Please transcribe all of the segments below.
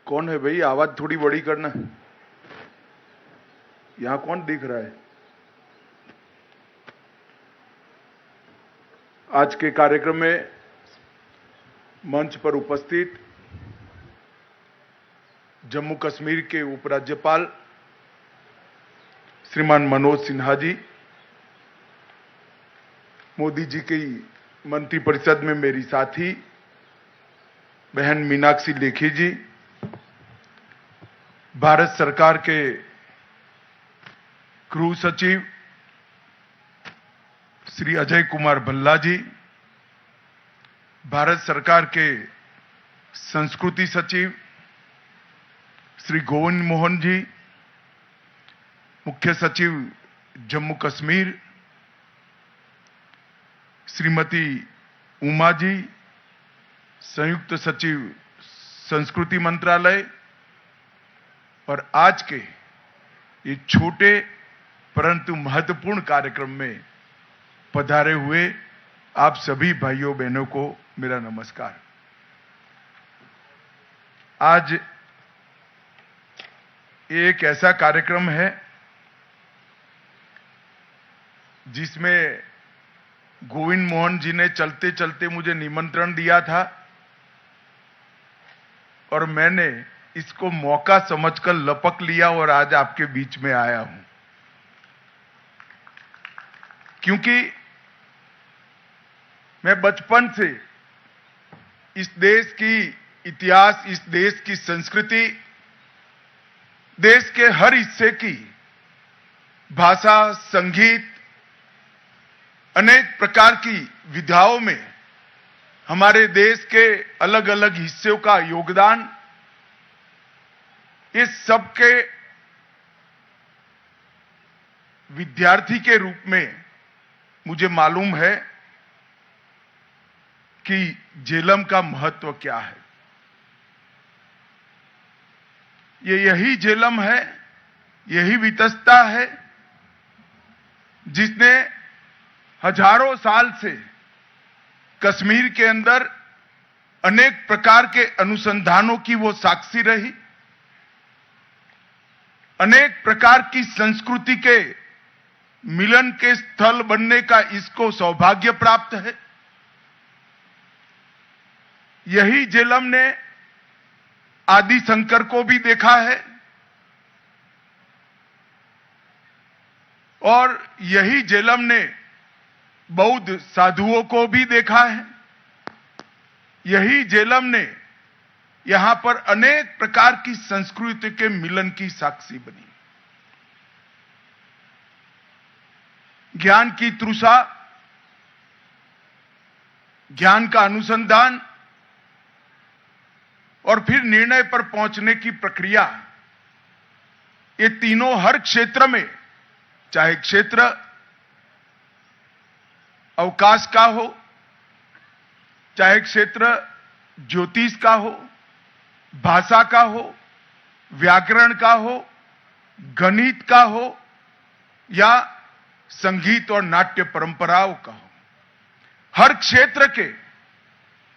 कौन है भाई? आवाज थोड़ी बड़ी करना। यहां कौन दिख रहा है? आज के कार्यक्रम में मंच पर उपस्थित जम्मू कश्मीर के उपराज्यपाल श्रीमान मनोज सिन्हा जी, मोदी जी की मंत्रिपरिषद में मेरी साथी बहन मीनाक्षी लेखी जी, भारत सरकार के गृह सचिव श्री अजय कुमार भल्ला जी, भारत सरकार के संस्कृति सचिव श्री गोविंद मोहन जी, मुख्य सचिव जम्मू कश्मीर श्रीमती उमा जी, संयुक्त सचिव संस्कृति मंत्रालय और आज के ये छोटे परंतु महत्वपूर्ण कार्यक्रम में पधारे हुए आप सभी भाइयों बहनों को मेरा नमस्कार। आज एक ऐसा कार्यक्रम है जिसमें गोविंद मोहन जी ने चलते चलते मुझे निमंत्रण दिया था और मैंने इसको मौका समझकर लपक लिया और आज आपके बीच में आया हूं, क्योंकि मैं बचपन से इस देश की इतिहास, इस देश की संस्कृति, देश के हर हिस्से की भाषा, संगीत, अनेक प्रकार की विधाओं में हमारे देश के अलग अलग हिस्सों का योगदान, इस सब के विद्यार्थी के रूप में मुझे मालूम है कि झेलम का महत्व क्या है। ये यही झेलम है, यही वितस्ता है जिसने हजारों साल से कश्मीर के अंदर अनेक प्रकार के अनुसंधानों की वो साक्षी रही, अनेक प्रकार की संस्कृति के मिलन के स्थल बनने का इसको सौभाग्य प्राप्त है। यही झेलम ने आदि शंकर को भी देखा है और यही झेलम ने बौद्ध साधुओं को भी देखा है। यही झेलम ने यहां पर अनेक प्रकार की संस्कृति के मिलन की साक्षी बनी। ज्ञान की तृषा, ज्ञान का अनुसंधान और फिर निर्णय पर पहुंचने की प्रक्रिया, ये तीनों हर क्षेत्र में, चाहे क्षेत्र अवकाश का हो, चाहे क्षेत्र ज्योतिष का हो, भाषा का हो, व्याकरण का हो, गणित का हो या संगीत और नाट्य परंपराओं का हो, हर क्षेत्र के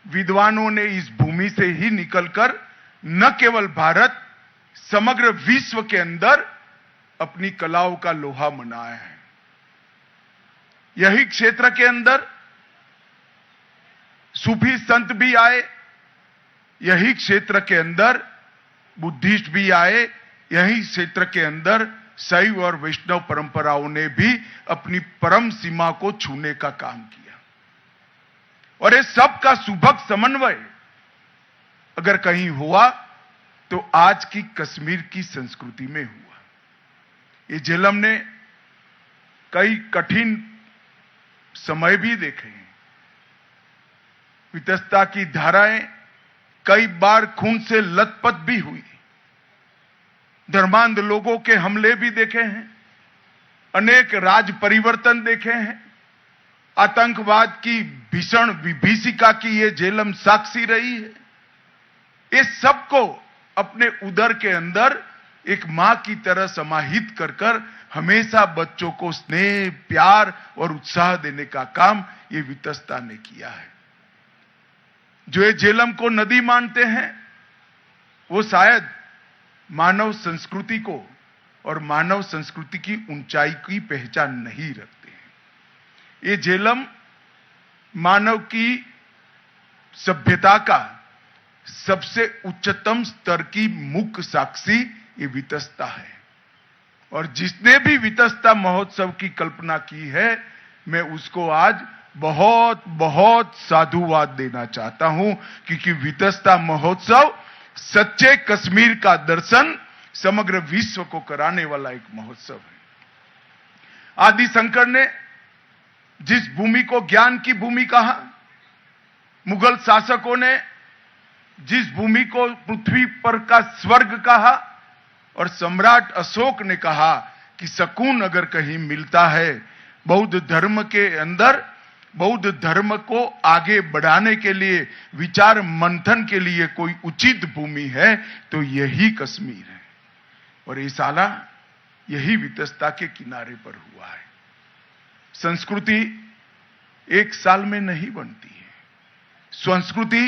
विद्वानों ने इस भूमि से ही निकलकर न केवल भारत, समग्र विश्व के अंदर अपनी कलाओं का लोहा मनाया है। यही क्षेत्र के अंदर सूफी संत भी आए, यही क्षेत्र के अंदर बुद्धिस्ट भी आए, यही क्षेत्र के अंदर शैव और वैष्णव परंपराओं ने भी अपनी परम सीमा को छूने का काम किया और ये सब का सुभग समन्वय अगर कहीं हुआ तो आज की कश्मीर की संस्कृति में हुआ। ये झेलम ने कई कठिन समय भी देखे हैं, वितस्ता की धाराएं कई बार खून से लथपथ भी हुई, धर्मांध लोगों के हमले भी देखे हैं, अनेक राज परिवर्तन देखे हैं, आतंकवाद की भीषण विभीषिका की ये झेलम साक्षी रही है। इस सब को अपने उदर के अंदर एक मां की तरह समाहित कर हमेशा बच्चों को स्नेह, प्यार और उत्साह देने का काम ये वितस्ता ने किया है। जो ये झेलम को नदी मानते हैं वो शायद मानव संस्कृति को और मानव संस्कृति की ऊंचाई की पहचान नहीं रखते हैं। ये झेलम मानव की सभ्यता का सबसे उच्चतम स्तर की मुख्य साक्षी ये वितस्ता है। और जिसने भी वितस्ता महोत्सव की कल्पना की है, मैं उसको आज बहुत बहुत साधुवाद देना चाहता हूं, क्योंकि वितस्ता महोत्सव सच्चे कश्मीर का दर्शन समग्र विश्व को कराने वाला एक महोत्सव है। आदि शंकर ने जिस भूमि को ज्ञान की भूमि कहा, मुगल शासकों ने जिस भूमि को पृथ्वी पर का स्वर्ग कहा, और सम्राट अशोक ने कहा कि सकून अगर कहीं मिलता है, बौद्ध धर्म के अंदर बौद्ध धर्म को आगे बढ़ाने के लिए, विचार मंथन के लिए कोई उचित भूमि है तो यही कश्मीर है। और ये साला यही वितस्ता के किनारे पर हुआ है। संस्कृति एक साल में नहीं बनती है। संस्कृति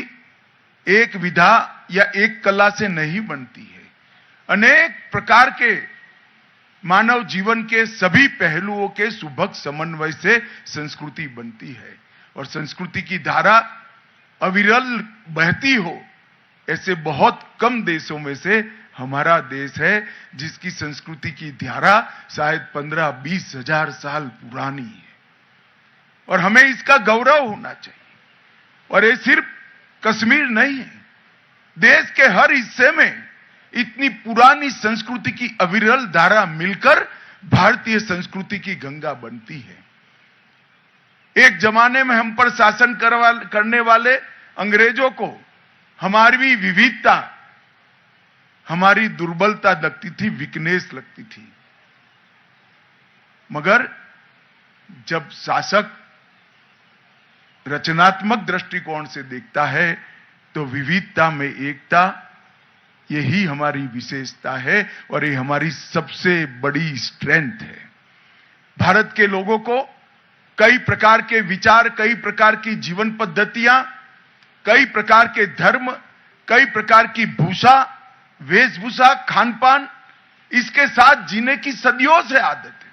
एक विधा या एक कला से नहीं बनती है। अनेक प्रकार के मानव जीवन के सभी पहलुओं के सुभग समन्वय से संस्कृति बनती है। और संस्कृति की धारा अविरल बहती हो, ऐसे बहुत कम देशों में से हमारा देश है जिसकी संस्कृति की धारा शायद 15-20 हजार साल पुरानी है। और हमें इसका गौरव होना चाहिए। और ये सिर्फ कश्मीर नहीं है, देश के हर हिस्से में इतनी पुरानी संस्कृति की अविरल धारा मिलकर भारतीय संस्कृति की गंगा बनती है। एक जमाने में हम पर शासन करने वाले अंग्रेजों को हमारी विविधता, हमारी दुर्बलता लगती थी, वीकनेस लगती थी। मगर जब शासक रचनात्मक दृष्टिकोण से देखता है तो विविधता में एकता, यही हमारी विशेषता है और ये हमारी सबसे बड़ी स्ट्रेंथ है। भारत के लोगों को कई प्रकार के विचार, कई प्रकार की जीवन पद्धतियां, कई प्रकार के धर्म, कई प्रकार की भूषा, वेशभूषा, खानपान, इसके साथ जीने की सदियों से आदत है।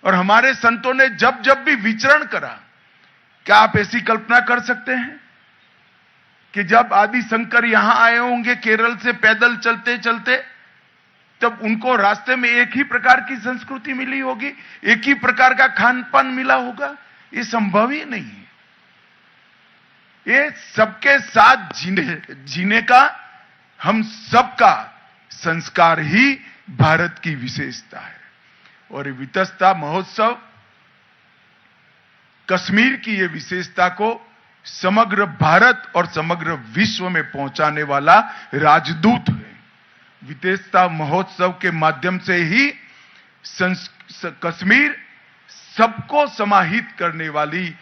और हमारे संतों ने जब जब भी विचरण करा, क्या आप ऐसी कल्पना कर सकते हैं कि जब आदि शंकर यहां आए होंगे केरल से पैदल चलते चलते, तब उनको रास्ते में एक ही प्रकार की संस्कृति मिली होगी, एक ही प्रकार का खान पान मिला होगा? ये संभव ही नहीं है। ये सबके साथ जीने का हम सबका संस्कार ही भारत की विशेषता है। और ये वितस्ता महोत्सव कश्मीर की ये विशेषता को समग्र भारत और समग्र विश्व में पहुंचाने वाला राजदूत है। वितस्ता महोत्सव के माध्यम से ही कश्मीर सबको समाहित करने वाली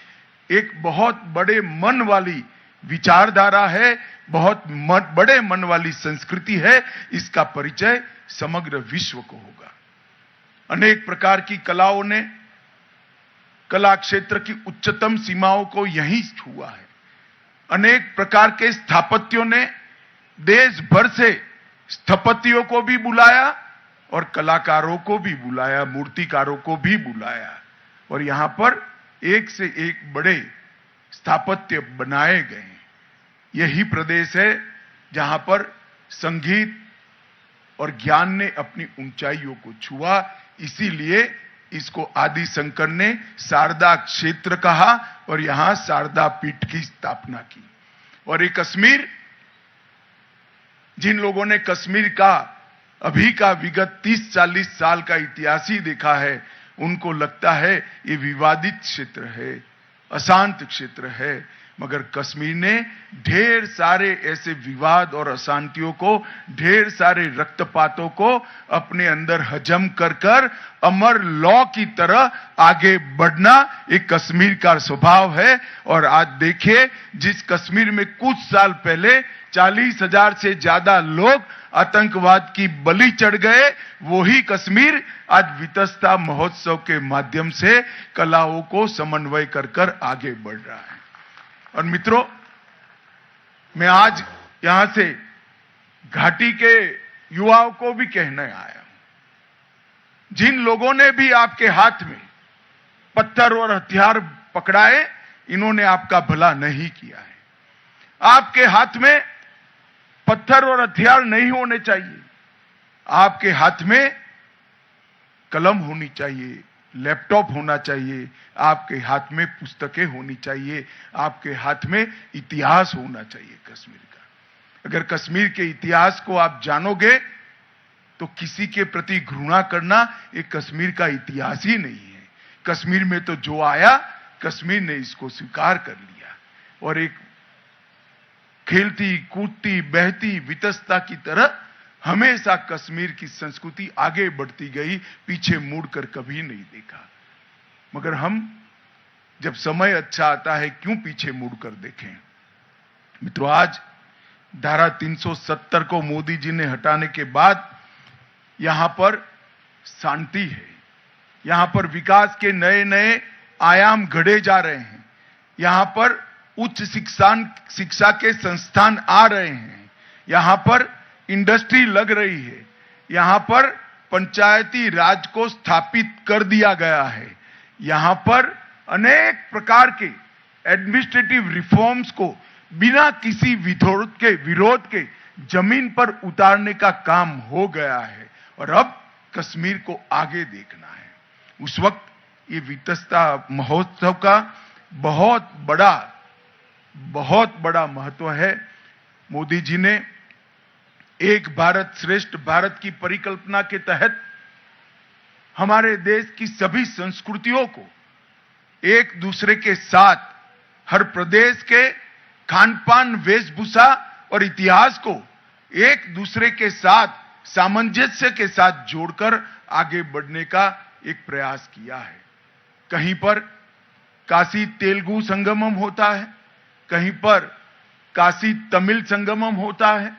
एक बहुत बड़े मन वाली विचारधारा है, बहुत बड़े मन वाली संस्कृति है। इसका परिचय समग्र विश्व को होगा। अनेक प्रकार की कलाओं ने कला क्षेत्र की उच्चतम सीमाओं को यहीं छुआ है। अनेक प्रकार के स्थापत्यों ने देश भर से स्थपतियों को भी बुलाया और कलाकारों को भी बुलाया, मूर्तिकारों को भी बुलाया। और यहां पर एक से एक बड़े स्थापत्य बनाए गए। यही प्रदेश है जहां पर संगीत और ज्ञान ने अपनी ऊंचाइयों को छुआ। इसीलिए इसको आदि शंकर ने शारदा क्षेत्र कहा और यहां शारदा पीठ की स्थापना की। और ये कश्मीर, जिन लोगों ने कश्मीर का अभी का विगत 30-40 साल का इतिहास ही देखा है, उनको लगता है ये विवादित क्षेत्र है, अशांत क्षेत्र है। मगर कश्मीर ने ढेर सारे ऐसे विवाद और अशांतियों को, ढेर सारे रक्तपातों को अपने अंदर हजम कर कर अमर लौ की तरह आगे बढ़ना एक कश्मीर का स्वभाव है। और आज देखिए, जिस कश्मीर में कुछ साल पहले 40,000 से ज्यादा लोग आतंकवाद की बलि चढ़ गए, वही कश्मीर आज वितस्ता महोत्सव के माध्यम से कलाओं को समन्वय कर कर आगे बढ़ रहा है। और मित्रों, मैं आज यहां से घाटी के युवाओं को भी कहने आया हूं, जिन लोगों ने भी आपके हाथ में पत्थर और हथियार पकड़ाए, इन्होंने आपका भला नहीं किया है। आपके हाथ में पत्थर और हथियार नहीं होने चाहिए। आपके हाथ में कलम होनी चाहिए, लैपटॉप होना चाहिए, आपके हाथ में पुस्तकें होनी चाहिए, आपके हाथ में इतिहास होना चाहिए कश्मीर का। अगर कश्मीर के इतिहास को आप जानोगे तो किसी के प्रति घृणा करना एक कश्मीर का इतिहास ही नहीं है। कश्मीर में तो जो आया, कश्मीर ने इसको स्वीकार कर लिया और एक खेलती कूदती बहती वितस्ता की तरह हमेशा कश्मीर की संस्कृति आगे बढ़ती गई, पीछे मुड़कर कभी नहीं देखा। मगर हम जब समय अच्छा आता है क्यों पीछे मुड़कर देखें। मित्रों, आज धारा 370 को मोदी जी ने हटाने के बाद यहां पर शांति है, यहां पर विकास के नए नए आयाम गढ़े जा रहे हैं, यहां पर उच्च शिक्षा के संस्थान आ रहे हैं, यहां पर इंडस्ट्री लग रही है, यहां पर पंचायती राज को स्थापित कर दिया गया है, यहां पर अनेक प्रकार के एडमिनिस्ट्रेटिव रिफॉर्म्स को बिना किसी विरोध के जमीन पर उतारने का काम हो गया है और अब कश्मीर को आगे देखना है। उस वक्त ये वितस्ता महोत्सव का बहुत बड़ा महत्व है। मोदी जी ने एक भारत श्रेष्ठ भारत की परिकल्पना के तहत हमारे देश की सभी संस्कृतियों को एक दूसरे के साथ, हर प्रदेश के खान-पान, वेशभूषा और इतिहास को एक दूसरे के साथ सामंजस्य के साथ जोड़कर आगे बढ़ने का एक प्रयास किया है। कहीं पर काशी तेलुगु संगमम होता है, कहीं पर काशी तमिल संगमम होता है,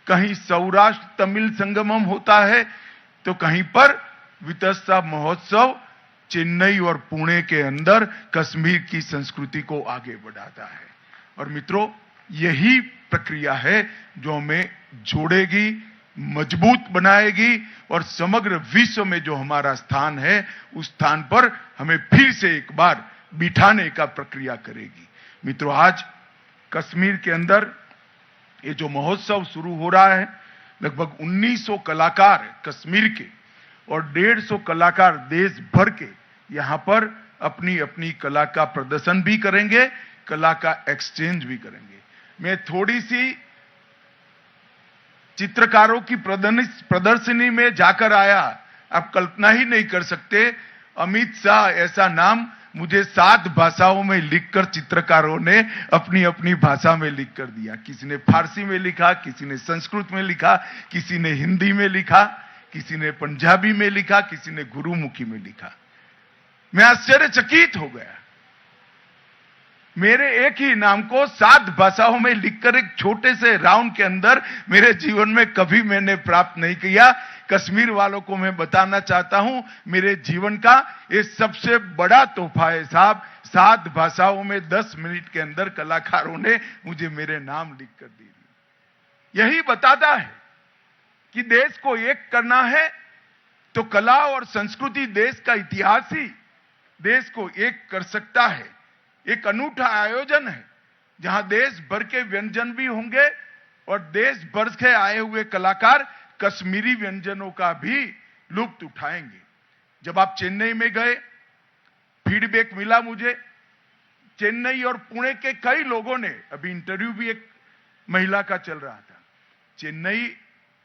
कहीं सौराष्ट्र तमिल संगमम होता है, तो कहीं पर वितस्ता महोत्सव चेन्नई और पुणे के अंदर कश्मीर की संस्कृति को आगे बढ़ाता है। और मित्रों, यही प्रक्रिया है जो हमें जोड़ेगी, मजबूत बनाएगी और समग्र विश्व में जो हमारा स्थान है उस स्थान पर हमें फिर से एक बार बिठाने का प्रक्रिया करेगी। मित्रों, आज कश्मीर के अंदर ये जो महोत्सव शुरू हो रहा है, लगभग 1900 कलाकार कश्मीर के और 150 कलाकार देश भर के यहां पर अपनी अपनी कला का प्रदर्शन भी करेंगे, कला का एक्सचेंज भी करेंगे। मैं थोड़ी सी चित्रकारों की प्रदर्शनी में जाकर आया, आप कल्पना ही नहीं कर सकते। अमित शाह ऐसा नाम मुझे 7 भाषाओं में लिखकर चित्रकारों ने अपनी अपनी भाषा में लिख कर दिया। किसी ने फारसी में लिखा, किसी ने संस्कृत में लिखा, किसी ने हिंदी में लिखा, किसी ने पंजाबी में लिखा, किसी ने गुरुमुखी में लिखा। मैं आश्चर्यचकित हो गया। मेरे एक ही नाम को 7 भाषाओं में लिखकर एक छोटे से राउंड के अंदर मेरे जीवन में कभी मैंने प्राप्त नहीं किया। कश्मीर वालों को मैं बताना चाहता हूं, मेरे जीवन का ये सबसे बड़ा तोहफा है साहब। 7 भाषाओं में 10 मिनट के अंदर कलाकारों ने मुझे मेरे नाम लिखकर दे दिए। यही बताता है कि देश को एक करना है तो कला और संस्कृति, देश का इतिहास ही देश को एक कर सकता है। एक अनूठा आयोजन है जहां देश भर के व्यंजन भी होंगे और देश भर से आए हुए कलाकार कश्मीरी व्यंजनों का भी लुत्फ उठाएंगे। जब आप चेन्नई में गए, फीडबैक मिला मुझे, चेन्नई और पुणे के कई लोगों ने, अभी इंटरव्यू भी एक महिला का चल रहा था, चेन्नई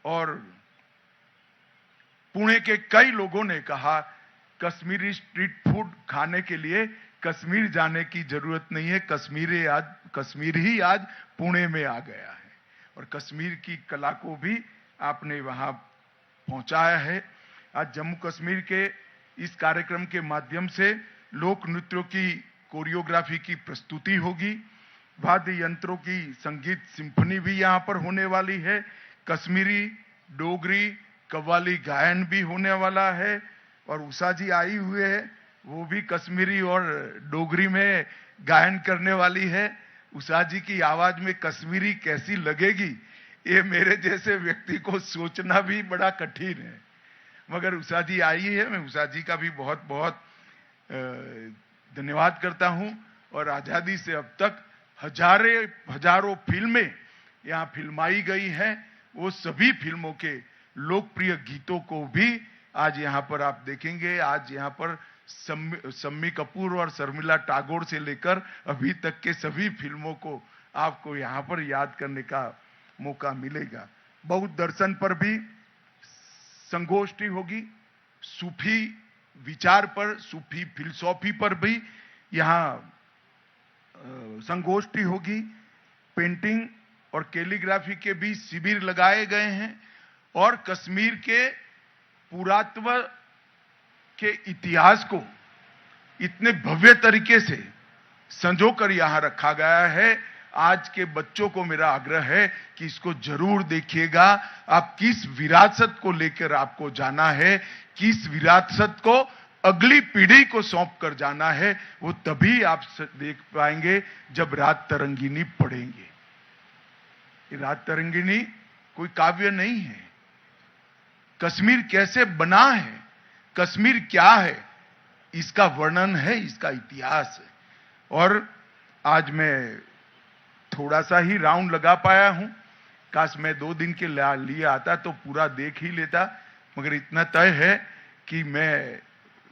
और पुणे के कई लोगों ने कहा कश्मीरी स्ट्रीट फूड खाने के लिए कश्मीर जाने की जरूरत नहीं है, कश्मीर ही आज पुणे में आ गया है। और कश्मीर की कला को भी आपने वहां पहुंचाया है। आज जम्मू कश्मीर के इस कार्यक्रम के माध्यम से लोक नृत्यों की कोरियोग्राफी की प्रस्तुति होगी, वाद्य यंत्रों की संगीत सिम्फनी भी यहां पर होने वाली है, कश्मीरी, डोगरी, कव्वाली गायन भी होने वाला है। और उषा जी आई हुए है, वो भी कश्मीरी और डोगरी में गायन करने वाली है। उषा जी की आवाज में कश्मीरी कैसी लगेगी, ये मेरे जैसे व्यक्ति को सोचना भी बड़ा कठिन है। मगर उषा जी आई है, मैं उषा जी का भी बहुत बहुत धन्यवाद करता हूं। और आजादी से अब तक हजारों फिल्में यहां फिल्माई गई हैं। वो सभी फिल्मों के लोकप्रिय गीतों को भी आज यहां पर आप देखेंगे। आज यहां पर शम्मी कपूर और शर्मिला टैगोर से लेकर अभी तक के सभी फिल्मों को आपको यहां पर याद करने का मौका मिलेगा। बौद्ध दर्शन पर भी संगोष्ठी होगी, सूफी विचार पर, सूफी फिलॉसफी पर भी यहां संगोष्ठी होगी। पेंटिंग और कैलीग्राफी के भी शिविर लगाए गए हैं और कश्मीर के पुरातत्व के इतिहास को इतने भव्य तरीके से संजोकर यहां रखा गया है। आज के बच्चों को मेरा आग्रह है कि इसको जरूर देखिएगा। आप किस विरासत को लेकर आपको जाना है, किस विरासत को अगली पीढ़ी को सौंप कर जाना है, वो तभी आप देख पाएंगे जब रात तरंगिनी पढ़ेंगे। ये रात तरंगिनी कोई काव्य नहीं है। कश्मीर कैसे बना है, कश्मीर क्या है, इसका वर्णन है, इसका इतिहास है। और आज मैं थोड़ा सा ही राउंड लगा पाया हूं। काश मैं 2 दिन के लिए आता तो पूरा देख ही लेता। मगर इतना तय है कि मैं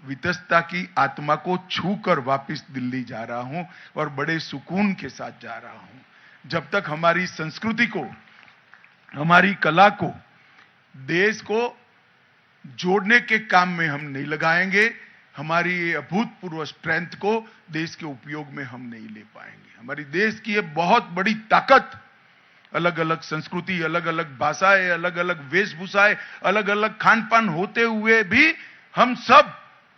वितस्ता की आत्मा को छूकर वापस दिल्ली जा रहा हूं और बड़े सुकून के साथ जा रहा हूं। जब तक हमारी संस्कृति को, हमारी कला को, देश को जोड़ने के काम में हम नहीं लगाएंगे, हमारी ये अभूतपूर्व स्ट्रेंथ को देश के उपयोग में हम नहीं ले पाएंगे। हमारी देश की ये बहुत बड़ी ताकत, अलग अलग संस्कृति, अलग अलग भाषाएं, अलग अलग वेशभूषाएं, अलग अलग खान पान होते हुए भी हम सब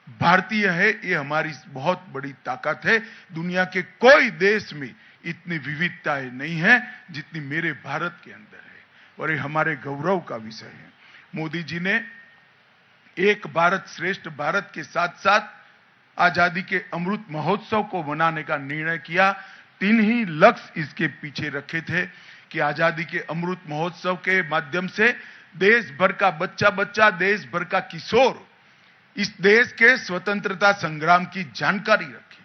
भारतीय है, ये हमारी बहुत बड़ी ताकत है। दुनिया के कोई देश में इतनी विविधताएं नहीं है जितनी मेरे भारत के अंदर है और ये हमारे गौरव का विषय है। मोदी जी ने एक भारत श्रेष्ठ भारत के साथ साथ आजादी के अमृत महोत्सव को मनाने का निर्णय किया। 3 ही लक्ष्य इसके पीछे रखे थे कि आजादी के अमृत महोत्सव के माध्यम से देश भर का बच्चा, देश भर का किशोर इस देश के स्वतंत्रता संग्राम की जानकारी रखे।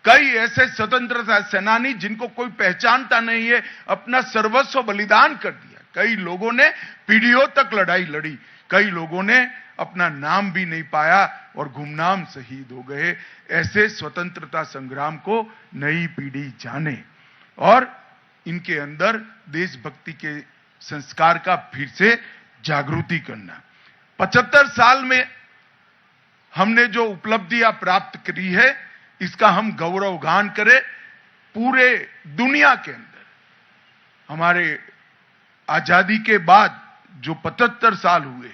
कई ऐसे स्वतंत्रता सेनानी जिनको कोई पहचानता नहीं है, अपना सर्वस्व बलिदान कर दिया। कई लोगों ने पीढ़ियों तक लड़ाई लड़ी, कई लोगों ने अपना नाम भी नहीं पाया और गुमनाम शहीद हो गए। ऐसे स्वतंत्रता संग्राम को नई पीढ़ी जाने और इनके अंदर देशभक्ति के संस्कार का फिर से जागृति करना। 75 साल में हमने जो उपलब्धियां प्राप्त करी है, इसका हम गौरवगान करें। पूरे दुनिया के अंदर हमारे आजादी के बाद जो 75 साल हुए,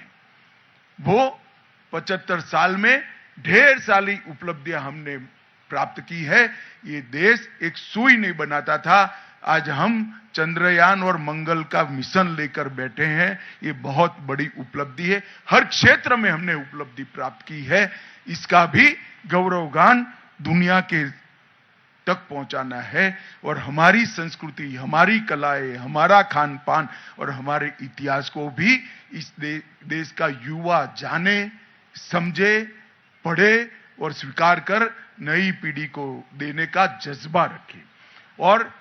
वो 75 साल में ढेर सारी उपलब्धियां हमने प्राप्त की है। ये देश एक सुई नहीं बनाता था, आज हम चंद्रयान और मंगल का मिशन लेकर बैठे हैं। ये बहुत बड़ी उपलब्धि है। हर क्षेत्र में हमने उपलब्धि प्राप्त की है। इसका भी गौरवगान दुनिया के तक पहुंचाना है और हमारी संस्कृति, हमारी कलाएं, हमारा खान पान और हमारे इतिहास को भी इस देश का युवा जाने, समझे, पढ़े और स्वीकार कर नई पीढ़ी को देने का जज्बा रखे। और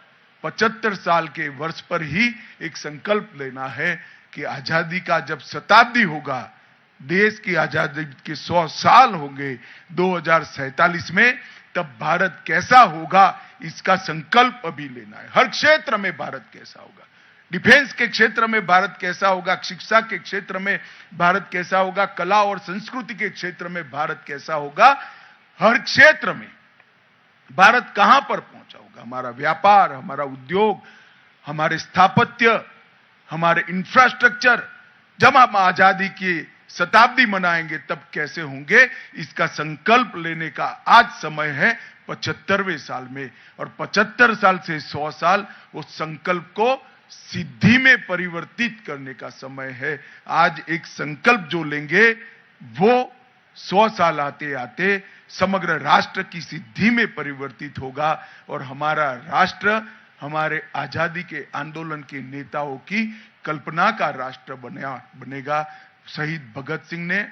75 साल के वर्ष पर ही एक संकल्प लेना है कि आजादी का जब शताब्दी होगा, देश की आजादी के 100 साल होंगे 2047 में, तब भारत कैसा होगा इसका संकल्प अभी लेना है। हर क्षेत्र में भारत कैसा होगा, डिफेंस के क्षेत्र में भारत कैसा होगा, शिक्षा के क्षेत्र में भारत कैसा होगा, कला और संस्कृति के क्षेत्र में भारत कैसा होगा, हर क्षेत्र में भारत कहां पर पहुंचा होगा। हमारा व्यापार, हमारा उद्योग, हमारे स्थापत्य, हमारे इंफ्रास्ट्रक्चर, जब हम आजादी की शताब्दी मनाएंगे तब कैसे होंगे, इसका संकल्प लेने का आज समय है 75वें साल में। और 75 साल से 100 साल उस संकल्प को सिद्धि में परिवर्तित करने का समय है। आज एक संकल्प जो लेंगे वो 100 साल आते आते समग्र राष्ट्र की सिद्धि में परिवर्तित होगा और हमारा राष्ट्र हमारे आजादी के आंदोलन के नेताओं की कल्पना का राष्ट्र बनेगा। शहीद भगत सिंह ने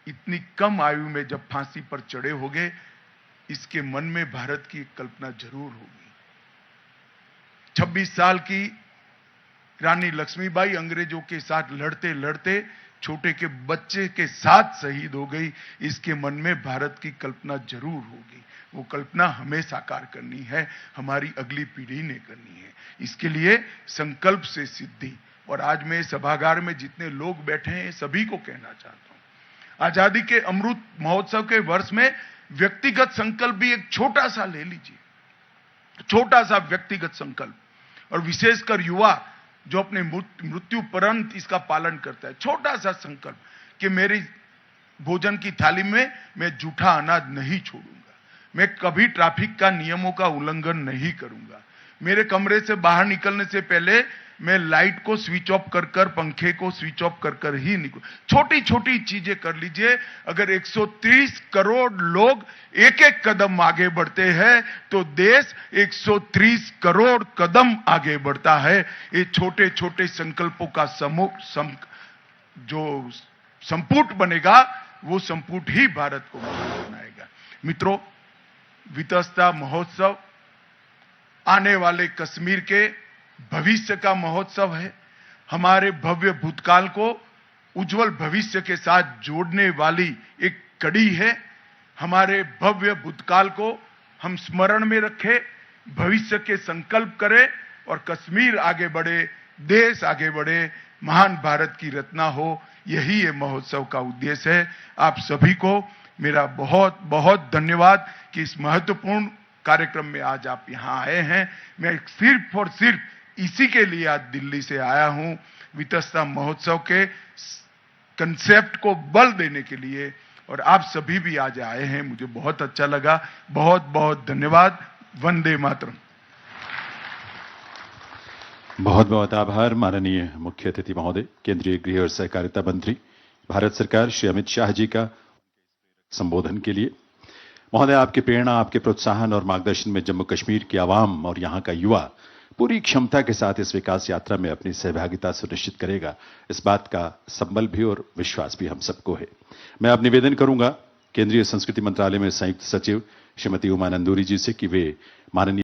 इतनी कम आयु में जब फांसी पर चढ़े होंगे, इसके मन में भारत की कल्पना जरूर होगी। 26 साल की रानी लक्ष्मीबाई अंग्रेजों के साथ लड़ते लड़ते छोटे के बच्चे के साथ शहीद हो गई। इसके मन में भारत की कल्पना जरूर होगी। वो कल्पना हमें साकार करनी है, हमारी अगली पीढ़ी ने करनी है। इसके लिए संकल्प से सिद्धि। और आज मैं सभागार में जितने लोग बैठे हैं सभी को कहना चाहता हूं, आजादी के अमृत महोत्सव के वर्ष में व्यक्तिगत संकल्प भी एक छोटा सा ले लीजिए, छोटा सा व्यक्तिगत संकल्प, और विशेषकर युवा जो अपने मृत्यु पर्यंत इसका पालन करता है। छोटा सा संकल्प कि मेरी भोजन की थाली में मैं जूठा अनाज नहीं छोड़ूंगा, मैं कभी ट्रैफिक का नियमों का उल्लंघन नहीं करूंगा, मेरे कमरे से बाहर निकलने से पहले मैं लाइट को स्विच ऑफ कर पंखे को स्विच ऑफ कर ही निकल। छोटी छोटी चीजें कर लीजिए। अगर 130 करोड़ लोग एक एक कदम आगे बढ़ते हैं तो देश 130 करोड़ कदम आगे बढ़ता है। ये छोटे छोटे संकल्पों का समूह जो संपुट बनेगा, वो संपुट ही भारत को महान बनाएगा। मित्रों, वितस्ता महोत्सव आने वाले कश्मीर के भविष्य का महोत्सव है। हमारे भव्य भूतकाल को उज्जवल भविष्य के साथ जोड़ने वाली एक कड़ी है। हमारे भव्य भूतकाल को हम स्मरण में रखें, भविष्य के संकल्प करें और कश्मीर आगे बढ़े, देश आगे बढ़े, महान भारत की रचना हो। यही ये महोत्सव का उद्देश्य है। आप सभी को मेरा बहुत बहुत धन्यवाद कि इस महत्वपूर्ण कार्यक्रम में आज आप यहां आए हैं। मैं सिर्फ और सिर्फ इसी के लिए आज दिल्ली से आया हूं, वितस्ता महोत्सव के कंसेप्ट को बल देने के लिए, और आप सभी भी आज आए हैं, मुझे बहुत अच्छा लगा। बहुत बहुत धन्यवाद। वंदे मातरम। बहुत बहुत आभार माननीय मुख्य अतिथि महोदय, केंद्रीय गृह और सहकारिता मंत्री भारत सरकार श्री अमित शाह जी का संबोधन के लिए। महोदय, आपकी प्रेरणा, आपके प्रोत्साहन और मार्गदर्शन में जम्मू कश्मीर की आवाम और यहां का युवा पूरी क्षमता के साथ इस विकास यात्रा में अपनी सहभागिता सुनिश्चित करेगा, इस बात का संबल भी और विश्वास भी हम सबको है। मैं अब निवेदन करूंगा केंद्रीय संस्कृति मंत्रालय में संयुक्त सचिव श्रीमती उमा नंदूरी जी से कि वे माननीय